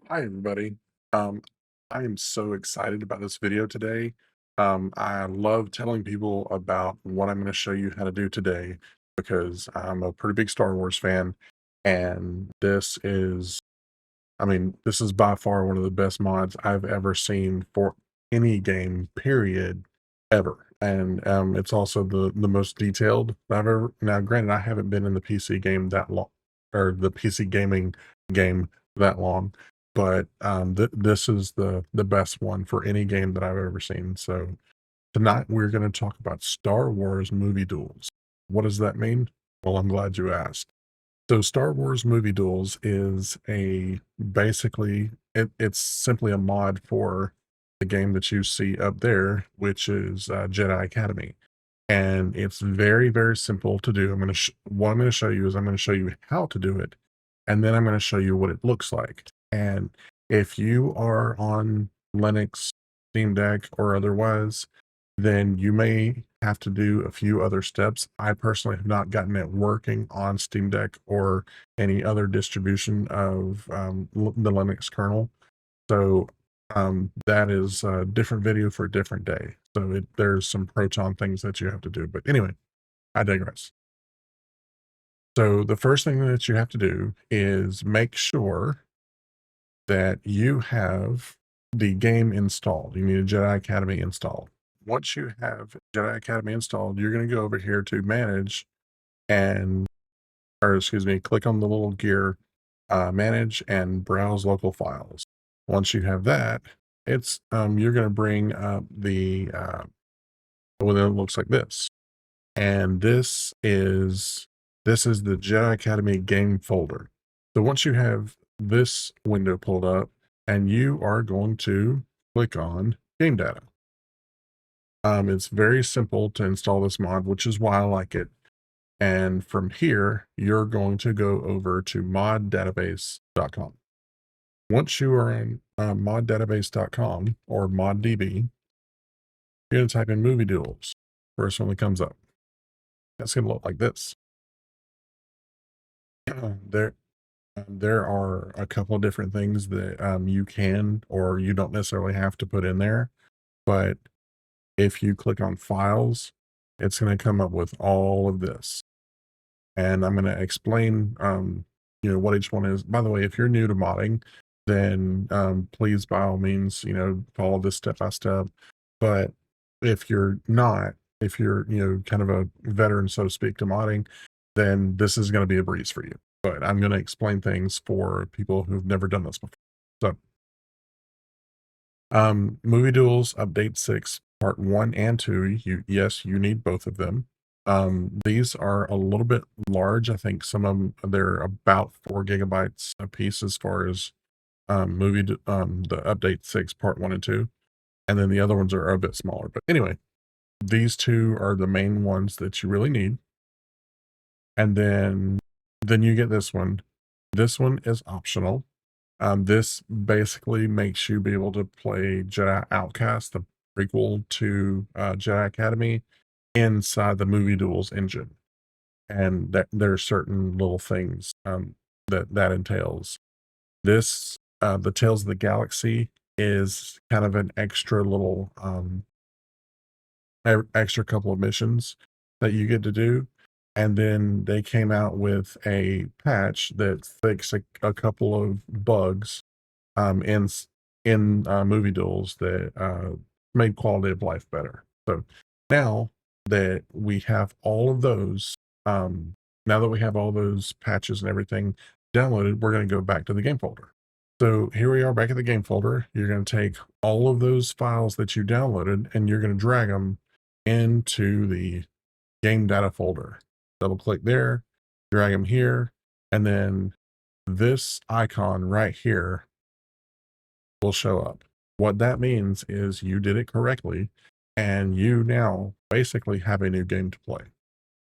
Hi, everybody. Um, I am so excited about this video today. I love telling people about what I'm going to show you how to do today because I'm a pretty big Star Wars fan, and this is by far one of the best mods I've ever seen for any game, period, ever. And it's also the most detailed I've ever. Now, granted, I haven't been in the PC game that long, or the PC gaming game that long, but this is the best one for any game that I've ever seen. So tonight we're going to talk about Star Wars movie duels. What does that mean? Well, I'm glad you asked. So Star Wars Movie Duels is a basically it's simply a mod for the game that you see up there, which is Jedi Academy. And it's very, very simple to do. What I'm going to show you is I'm going to show you how to do it, and then I'm going to show you what it looks like. And if you are on Linux, Steam Deck, or otherwise, then you may have to do a few other steps. I personally have not gotten it working on Steam Deck or any other distribution of the Linux kernel. So that is a different video for a different day. So there's some Proton things that you have to do. But anyway, I digress. So the first thing that you have to do is make sure that you have the game installed. You need a Jedi Academy installed. Once you have Jedi Academy installed, you're going to go over here to manage and, or excuse me, click on the little gear, manage and browse local files. Once you have that, you're going to bring up well, then it looks like this. And this is the Jedi Academy game folder. So once you have this window pulled up, and you are going to click on game data. It's very simple to install this mod, which is why I like it. And from here, you're going to go over to moddatabase.com. Once you are in moddatabase.com or moddb, you're going to type in movie duels. First one that comes up. That's going to look like this. There, there are a couple of different things that you can or you don't necessarily have to put in there. But if you click on files, it's going to come up with all of this. And I'm going to explain, what each one is. By the way, if you're new to modding, then please, by all means, follow this step by step. But if you're not, if you're, kind of a veteran, so to speak, to modding, then this is going to be a breeze for you. But I'm going to explain things for people who've never done this before. So, Movie Duels Update 6, Part 1 and 2, yes, you need both of them. These are a little bit large. I think some of them, they're about 4 gigabytes a piece as far as the Update 6, Part 1 and 2. And then the other ones are a bit smaller. But anyway, these two are the main ones that you really need. And then you get this one. This one is optional. This basically makes you be able to play Jedi Outcast, the prequel to Jedi Academy, inside the Movie Duels engine. And there are certain little things that entails. The Tales of the Galaxy is kind of an extra little, extra couple of missions that you get to do. And then they came out with a patch that fixed a couple of bugs um, in movie duels that made quality of life better. So now that we have all of those, now that we have all those patches and everything downloaded, we're going to go back to the game folder. So here we are back at the game folder. You're going to take all of those files that you downloaded and you're going to drag them into the game data folder. Double click there, drag them here, and then this icon right here will show up. What that means is you did it correctly, and you now basically have a new game to play.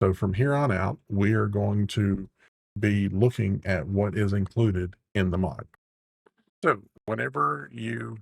So from here on out, we are going to be looking at what is included in the mod. So whenever you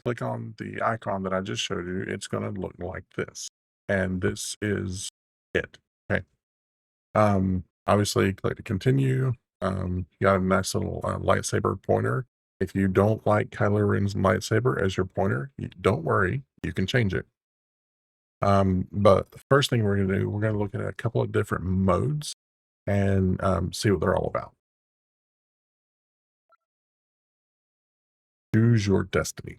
click on the icon that I just showed you, it's going to look like this. And this is it. Okay. Obviously, click to continue. You got a nice little lightsaber pointer. If you don't like Kylo Ren's lightsaber as your pointer, don't worry, you can change it. But the first thing we're gonna do, we're gonna look at a couple of different modes and see what they're all about. Choose your destiny.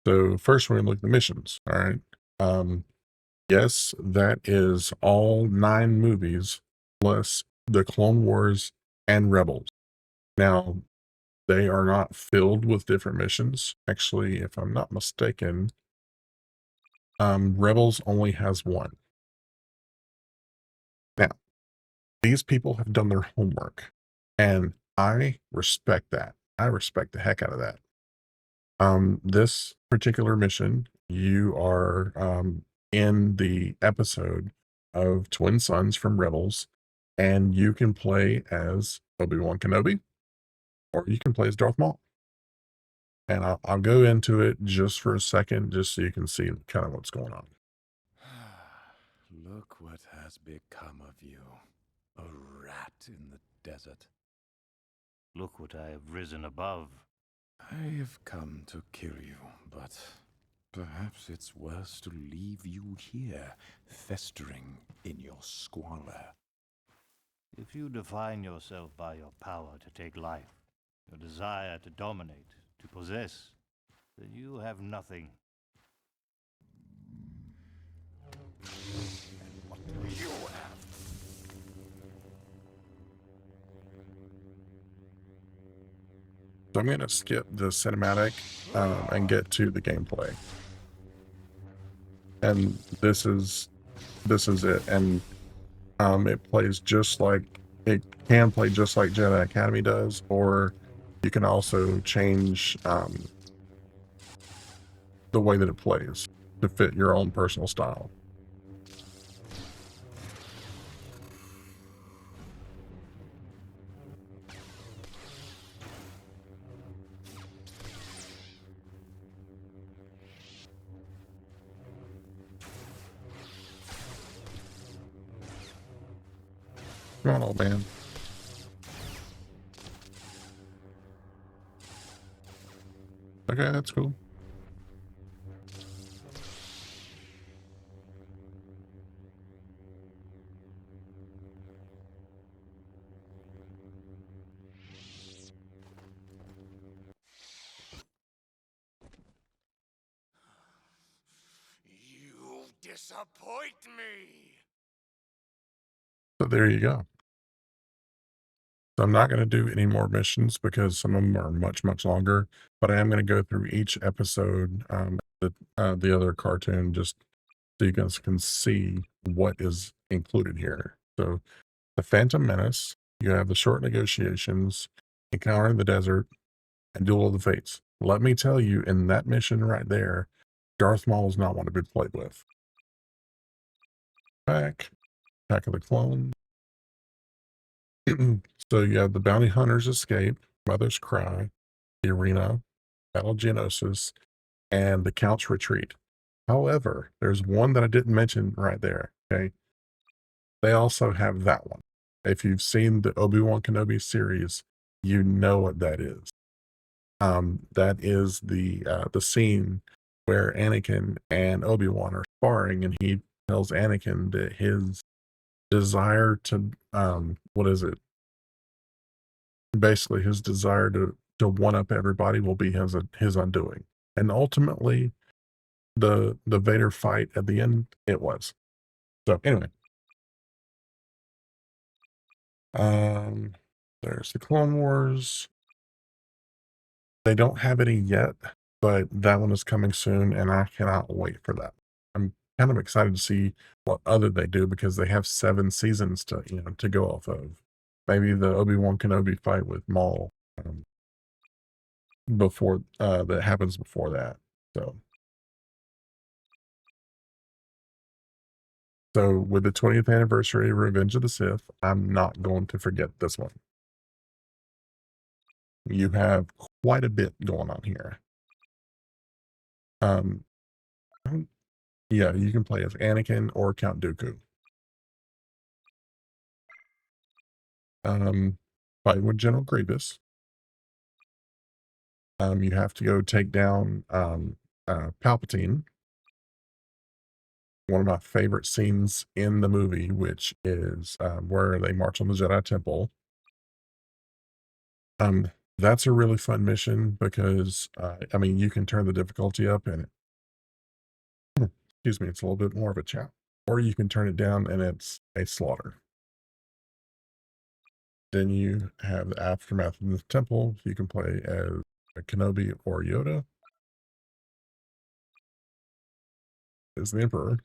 So first, we're gonna look at the missions. All right. Um, yes, that is all 9 movies plus the Clone Wars and Rebels. Now, they are not filled with different missions. Actually, if I'm not mistaken, Rebels only has one. Now, these people have done their homework, and I respect that. I respect the heck out of that. This particular mission, you are in the episode of Twin Sons from Rebels, and you can play as Obi-Wan Kenobi, or you can play as Darth Maul. And I'll go into it just for a second, just so you can see kind of what's going on. Look what has become of you. A rat in the desert. Look what I have risen above. I have come to kill you, but perhaps it's worse to leave you here, festering in your squalor. If you define yourself by your power to take life, your desire to dominate, to possess, then you have nothing. And what do you have? So I'm going to skip the cinematic and get to the gameplay. And this is it. And it plays just like it can play just like Jedi Academy does, or you can also change the way that it plays to fit your own personal style. Come on, old man. Okay, that's cool. You disappoint me! So there you go. So I'm not going to do any more missions because some of them are much, much longer, but I am going to go through each episode, the other cartoon, just so you guys can see what is included here. So the Phantom Menace, you have the short negotiations, Encounter in the Desert, and Duel of the Fates. Let me tell you, in that mission right there, Darth Maul is not one to be played with. Attack of the Clone. So you have the Bounty Hunters Escape, Mother's Cry, the Arena, Battle Geonosis, and the Count's Retreat. However, there's one that I didn't mention right there. Okay. They also have that one. If you've seen the Obi-Wan Kenobi series, you know what that is. That is the scene where Anakin and Obi-Wan are sparring, and he tells Anakin that his desire to what is it? Basically, his desire to one up everybody will be his undoing. And ultimately, the Vader fight at the end, it was. So anyway, um, there's the Clone Wars. They don't have any yet, but that one is coming soon, and I cannot wait for that. I'm kind of excited to see what other they do because they have 7 seasons to go off of. Maybe the Obi-Wan Kenobi fight with Maul before that happens before that. So with the 20th anniversary of Revenge of the Sith, I'm not going to forget this one. You have quite a bit going on here. Um, yeah, you can play as Anakin or Count Dooku. Fighting with General Grievous. You have to go take down Palpatine, one of my favorite scenes in the movie, which is where they march on the Jedi Temple. Um, that's a really fun mission because, I mean, you can turn the difficulty up and excuse me, it's a little bit more of a challenge, or you can turn it down and it's a slaughter. Then you have the aftermath in the temple. You can play as a Kenobi or Yoda as the Emperor.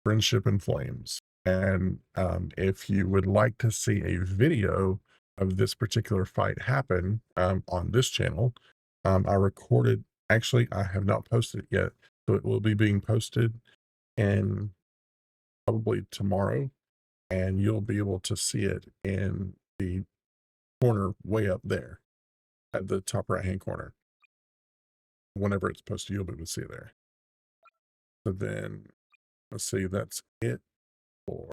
Friendship in Flames. And if you would like to see a video of this particular fight happen on this channel, I recorded, actually, I have not posted it yet, so it will be being posted in probably tomorrow, and you'll be able to see it in the corner way up there at the top right hand corner. Whenever it's posted, you'll be able to see it there. So then, let's see, that's it for,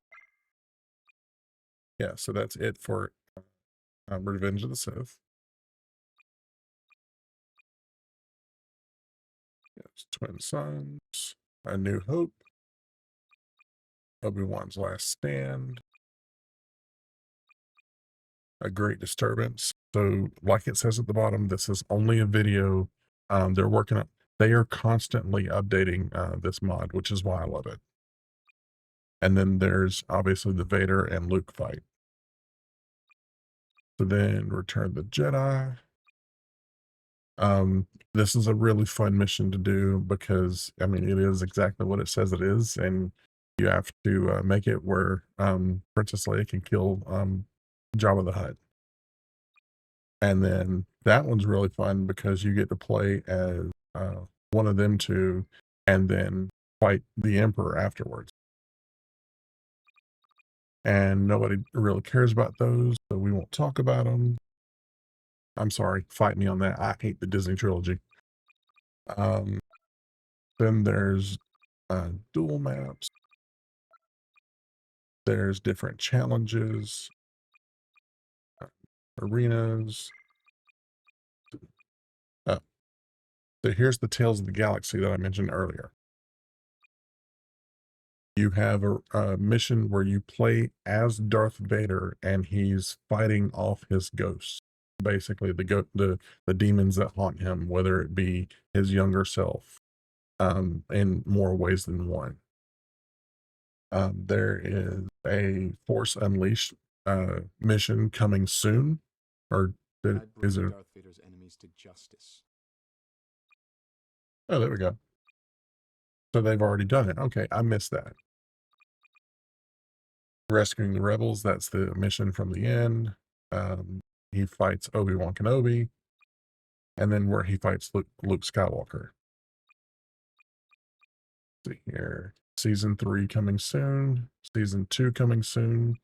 yeah, so that's it for Revenge of the Sith. Yes, Twin Sons, A New Hope, Obi-Wan's Last Stand, A Great Disturbance. So, like it says at the bottom, this is only a video. They're working on, they are constantly updating this mod, which is why I love it. And then there's obviously the Vader and Luke fight. So then Return the Jedi. This is a really fun mission to do because, I mean, it is exactly what it says it is, and you have to make it where Princess Leia can kill Jabba the Hutt. And then that one's really fun because you get to play as one of them two and then fight the Emperor afterwards. And nobody really cares about those, so we won't talk about them. I'm sorry, fight me on that. I hate the Disney trilogy. Then there's dual maps. There's different challenges, arenas. So here's the Tales of the Galaxy that I mentioned earlier. You have a mission where you play as Darth Vader and he's fighting off his ghosts. Basically, the demons that haunt him, whether it be his younger self, in more ways than one. There is a Force Unleashed mission coming soon, or is there? Darth Vader's enemies to justice. Oh, there we go. So they've already done it. Okay, I missed that. Rescuing the Rebels, that's the mission from the end. He fights Obi-Wan Kenobi, and then where he fights Luke Skywalker. Let's see here. Season 3 coming soon. Season 2 coming soon.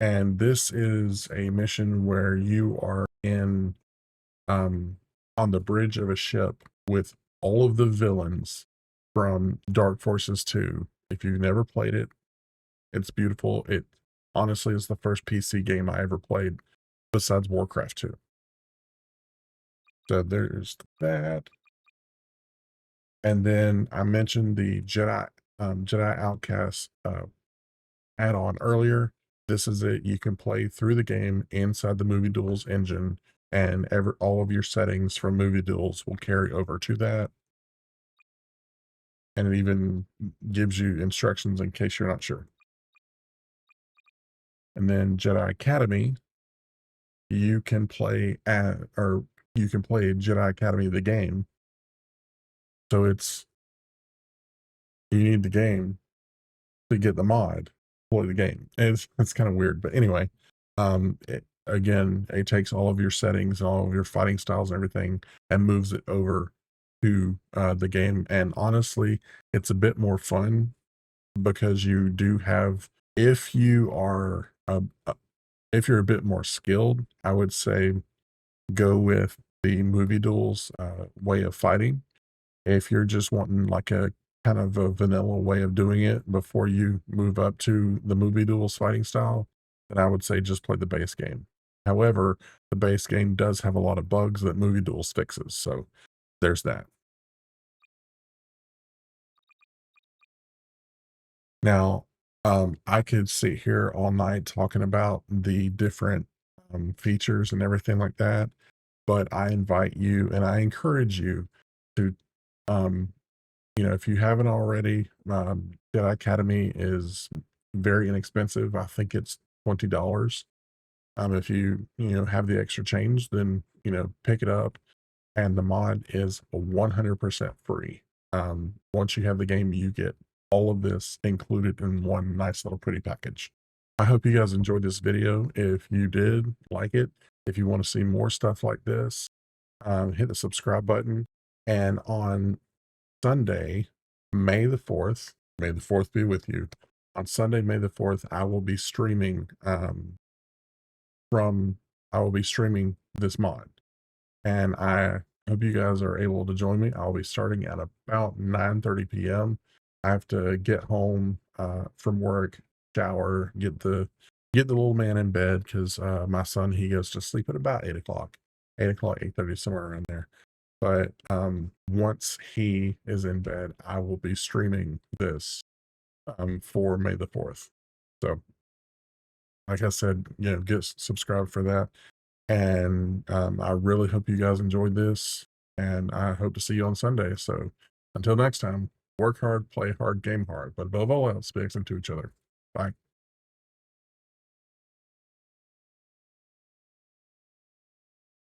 And this is a mission where you are in on the bridge of a ship with all of the villains from Dark Forces 2. If you've never played it, it's beautiful. It honestly is the first PC game I ever played besides Warcraft 2. So there's that. And then I mentioned the Jedi Outcast add-on earlier. This is it. You can play through the game inside the Movie Duels engine, and all of your settings from Movie Duels will carry over to that. And it even gives you instructions in case you're not sure. And then Jedi Academy, you can play Jedi Academy the game. So you need the game to get the mod, play the game. It's kind of weird, but anyway, it takes all of your settings, all of your fighting styles and everything, and moves it over to the game. And honestly, it's a bit more fun because you do have, if you are if you're a bit more skilled, I would say go with the Movie Duels way of fighting. If you're just wanting like a kind of a vanilla way of doing it before you move up to the Movie Duels fighting style, then I would say just play the base game. However, the base game does have a lot of bugs that Movie Duels fixes, so there's that. Now, I could sit here all night talking about the different features and everything like that, but I invite you and I encourage you to, um, if you haven't already, Jedi Academy is very inexpensive. I think it's $20. If you have the extra change, then pick it up, and the mod is 100% free. Once you have the game, you get all of this included in one nice little pretty package. I hope you guys enjoyed this video. If you did like it, if you want to see more stuff like this, hit the subscribe button. And on Sunday, May the 4th, may the 4th be with you. On Sunday, May the 4th, I will be streaming from I will be streaming this mod. And I hope you guys are able to join me. I'll be starting at about 9:30 p.m. I have to get home from work, shower, get the little man in bed because my son, he goes to sleep at about 8 o'clock, 8 o'clock, 8:30, somewhere around there. But once he is in bed, I will be streaming this for May the 4th. So, like I said, get subscribed for that. And I really hope you guys enjoyed this. And I hope to see you on Sunday. So until next time, work hard, play hard, game hard, but above all else, be excellent to each other. Bye.